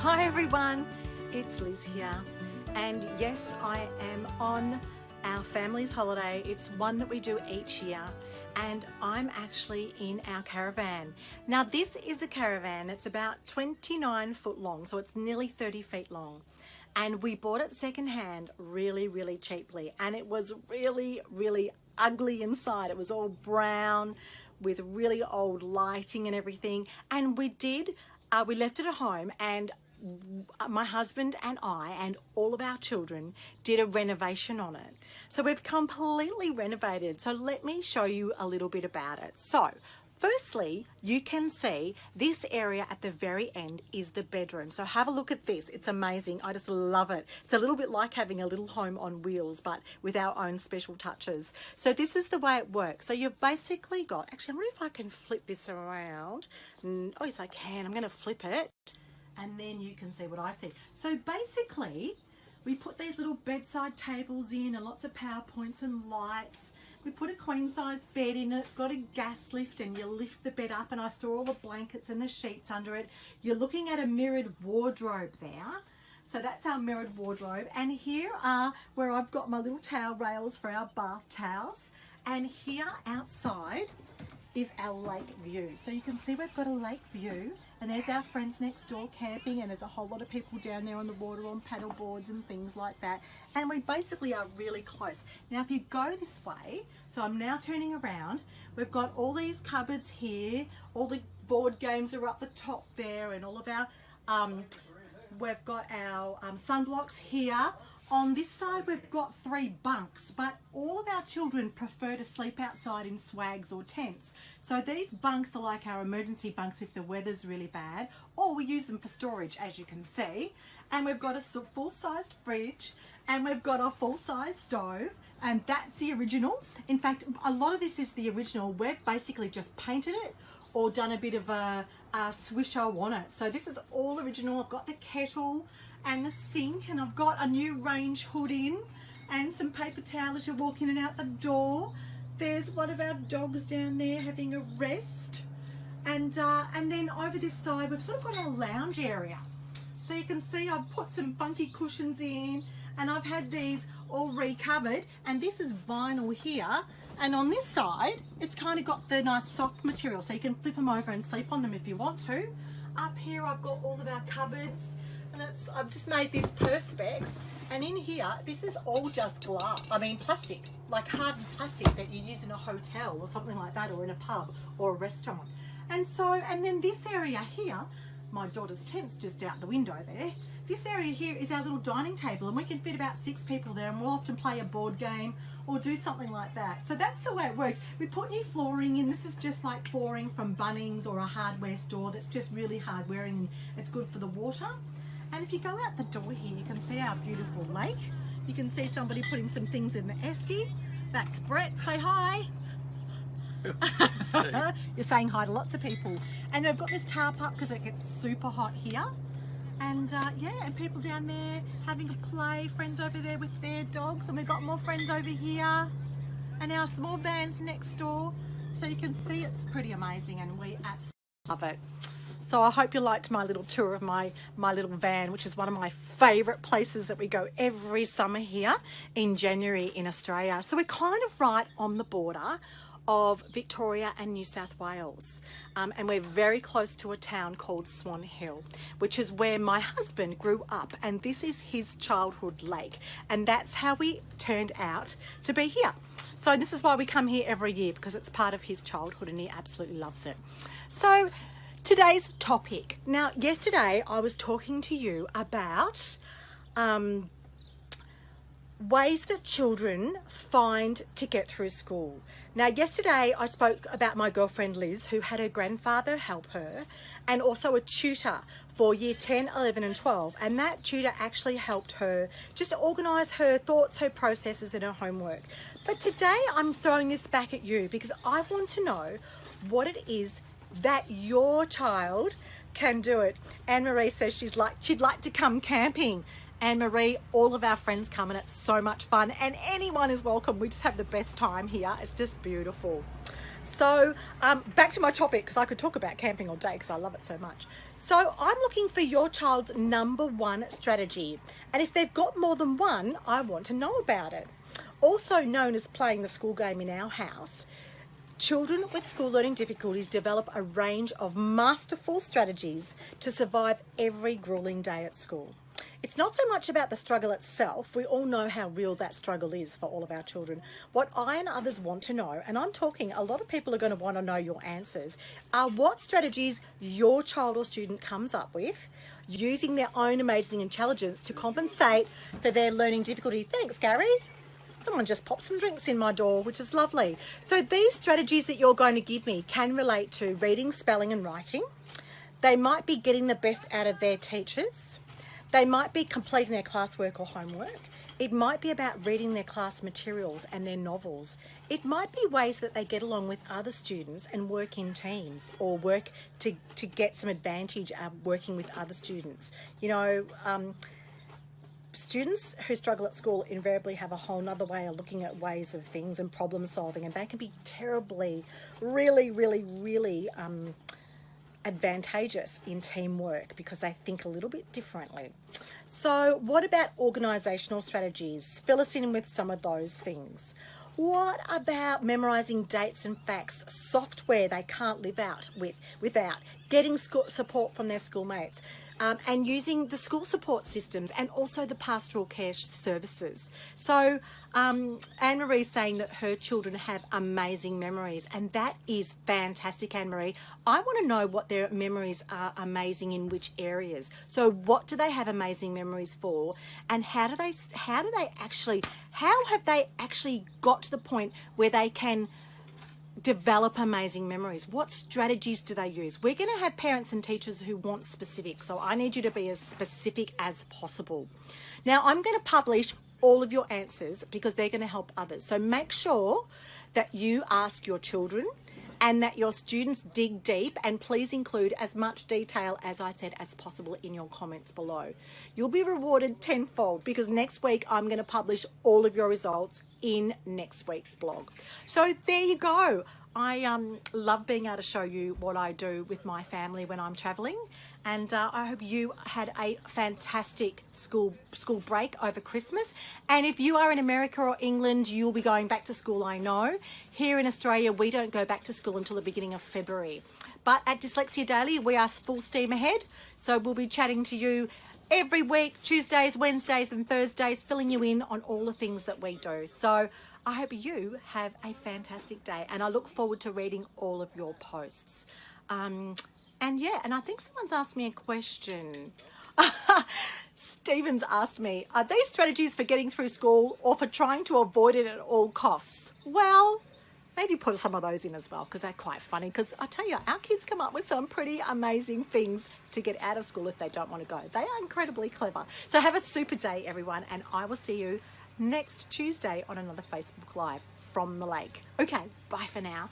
Hi everyone, it's Liz here, and yes, I am on our family's holiday. It's one that we do each year, and I'm actually in our caravan. Now this is the caravan. It's about 29 foot long, so it's nearly 30 feet long, and we bought it secondhand really cheaply, and it was really ugly inside. It was all brown with really old lighting and everything, and we left it at home, and my husband and I and all of our children did a renovation on it. So we've completely renovated. So let me show you a little bit about it. So firstly, you can see this area at the very end is the bedroom. So have a look at this. It's amazing. I just love it. It's a little bit like having a little home on wheels, but with our own special touches. So this is the way it works. So you've basically got, actually I wonder if I can flip this around. Oh yes I can. I'm going to flip it, and then you can see what I see. So basically, we put these little bedside tables in and lots of PowerPoints and lights. We put a queen size bed in it. It's got a gas lift, and you lift the bed up, and I store all the blankets and the sheets under it. You're looking at a mirrored wardrobe there. So that's our mirrored wardrobe. And here are where I've got my little towel rails for our bath towels. And here outside is our lake view. So you can see we've got a lake view, and there's our friends next door camping, and there's a whole lot of people down there on the water on paddle boards and things like that. And we basically are really close. Now if you go this way, so I'm now turning around, we've got all these cupboards here, all the board games are up the top there, and all of our, we've got our sunblocks here. On this side we've got 3 bunks, but all of our children prefer to sleep outside in swags or tents. So these bunks are like our emergency bunks if the weather's really bad, or we use them for storage, as you can see. And we've got a full-sized fridge, and we've got a full-size stove, and that's the original. In fact, a lot of this is the original. We've basically just painted it or done a bit of a swish-o on it. So this is all original. I've got the kettle and the sink, and I've got a new range hood in and some paper towel as you walk in and out the door. There's one of our dogs down there having a rest, and then over this side we've sort of got our lounge area. So you can see I've put some funky cushions in, and I've had these all recovered, and this is vinyl here, and on this side it's kind of got the nice soft material, so you can flip them over and sleep on them if you want to. Up here I've got all of our cupboards, and I've just made this perspex, and in here this is all just glass, plastic, like hardened plastic that you use in a hotel or something like that, or in a pub or a restaurant. And then this area here, my daughter's tent's just out the window there. This area here is our little dining table, and we can fit about 6 people there, and we'll often play a board game or do something like that. So that's the way it worked. We put new flooring in. This is just like flooring from Bunnings or a hardware store that's just really hard wearing, and it's good for the water. And if you go out the door here, you can see our beautiful lake. You can see somebody putting some things in the esky. That's Brett. Say hi. You're saying hi to lots of people. And they've got this tarp up because it gets super hot here. And yeah, and people down there having a play, friends over there with their dogs, and we've got more friends over here, and our small van's next door. So you can see it's pretty amazing, and we absolutely love it. So I hope you liked my little tour of my little van, which is one of my favourite places that we go every summer here in January in Australia. So we're kind of right on the border of Victoria and New South Wales, and we're very close to a town called Swan Hill, which is where my husband grew up, and this is his childhood lake, and that's how we turned out to be here. So this is why we come here every year, because it's part of his childhood and he absolutely loves it. So today's topic. Now, yesterday I was talking to you about ways that children find to get through school. Now, yesterday I spoke about my girlfriend Liz, who had her grandfather help her, and also a tutor for year 10, 11 and 12. And that tutor actually helped her just to organise her thoughts, her processes and her homework. But today I'm throwing this back at you because I want to know what it is that your child can do it. Anne-Marie says she'd like to come camping. Anne-Marie, all of our friends come, and it's so much fun, and anyone is welcome. We just have the best time here. It's just beautiful. So back to my topic, because I could talk about camping all day because I love it so much. So I'm looking for your child's number one strategy. And if they've got more than one, I want to know about it. Also known as playing the school game in our house, children with school learning difficulties develop a range of masterful strategies to survive every grueling day at school. It's not so much about the struggle itself. We all know how real that struggle is for all of our children. What I and others want to know, and I'm talking, a lot of people are going to want to know your answers, are what strategies your child or student comes up with using their own amazing intelligence to compensate for their learning difficulty. Thanks, Gary. Someone just popped some drinks in my door, which is lovely. So these strategies that you're going to give me can relate to reading, spelling and writing. They might be getting the best out of their teachers. They might be completing their classwork or homework. It might be about reading their class materials and their novels. It might be ways that they get along with other students and work in teams, or work to get some advantage of working with other students. You know, students who struggle at school invariably have a whole nother way of looking at ways of things and problem solving, and they can be terribly, really advantageous in teamwork because they think a little bit differently. So what about organisational strategies? Fill us in with some of those things. What about memorising dates and facts, software they can't live without, getting support from their schoolmates, and using the school support systems and also the pastoral care services. So Anne-Marie's saying that her children have amazing memories, and that is fantastic, Anne-Marie. I want to know what their memories are amazing in which areas. So what do they have amazing memories for, and how have they actually got to the point where they can develop amazing memories? What strategies do they use? We're going to have parents and teachers who want specifics, so I need you to be as specific as possible. Now, I'm going to publish all of your answers because they're going to help others. So make sure that you ask your children and that your students dig deep, and please include as much detail, as I said, as possible in your comments below. You'll be rewarded tenfold because next week I'm going to publish all of your results in next week's blog. So there you go. I love being able to show you what I do with my family when I'm traveling, and I hope you had a fantastic school break over Christmas. And if you are in America or England, you'll be going back to school, I know. Here in Australia, we don't go back to school until the beginning of February. But at Dyslexia Daily, we are full steam ahead. So we'll be chatting to you every week, Tuesdays, Wednesdays and Thursdays, filling you in on all the things that we do. So I hope you have a fantastic day, and I look forward to reading all of your posts. And yeah, and I think someone's asked me a question. Stephen's asked me, are these strategies for getting through school or for trying to avoid it at all costs? Well, maybe put some of those in as well, because they're quite funny. Because I tell you, our kids come up with some pretty amazing things to get out of school if they don't want to go. They are incredibly clever. So have a super day, everyone, and I will see you next Tuesday on another Facebook Live from the lake. Okay, bye for now.